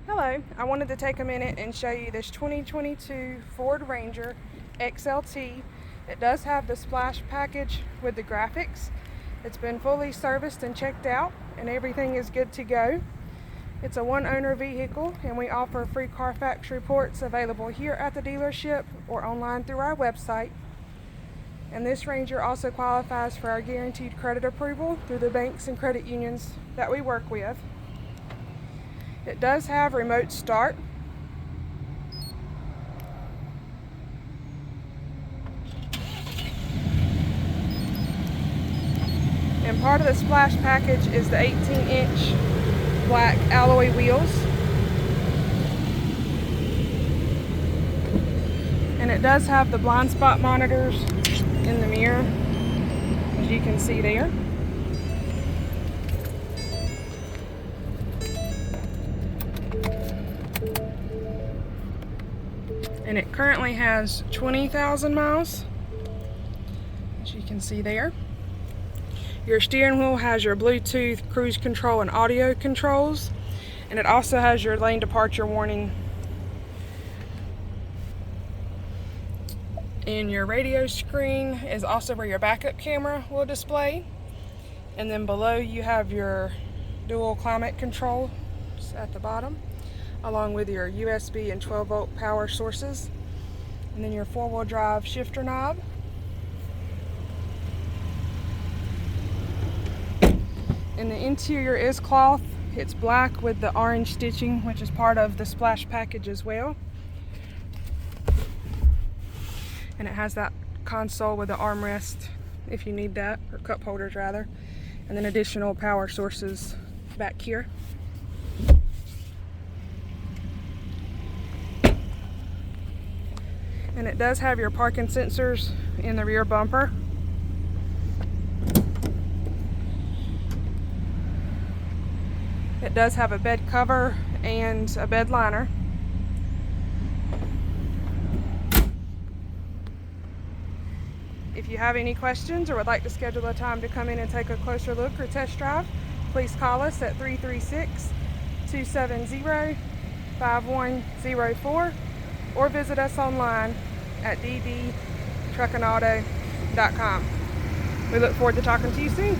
Hello, I wanted to take a minute and show you this 2022 Ford Ranger XLT. It does have the splash package with the graphics. It's been fully serviced and checked out and everything is good to go. It's a one-owner vehicle and we offer free Carfax reports available here at the dealership or online through our website. And this Ranger also qualifies for our guaranteed credit approval through the banks and credit unions that we work with. It does have remote start. And part of the splash package is the 18-inch black alloy wheels. And it does have the blind spot monitors in the mirror, as you can see there. And it currently has 20,000 miles, as you can see there. Your steering wheel has your Bluetooth, cruise control, and audio controls. And it also has your lane departure warning. And your radio screen is also where your backup camera will display. And then below you have your dual climate control at the bottom, along with your USB and 12-volt power sources. And then your four-wheel drive shifter knob. And the interior is cloth. It's black with the orange stitching, which is part of the splash package as well. And it has that console with the armrest if you need that, or cup holders rather. And then additional power sources back here. And it does have your parking sensors in the rear bumper. It does have a bed cover and a bed liner. If you have any questions or would like to schedule a time to come in and take a closer look or test drive, please call us at 336-270-5104 or visit us online at ddtruckandauto.com. We look forward to talking to you soon.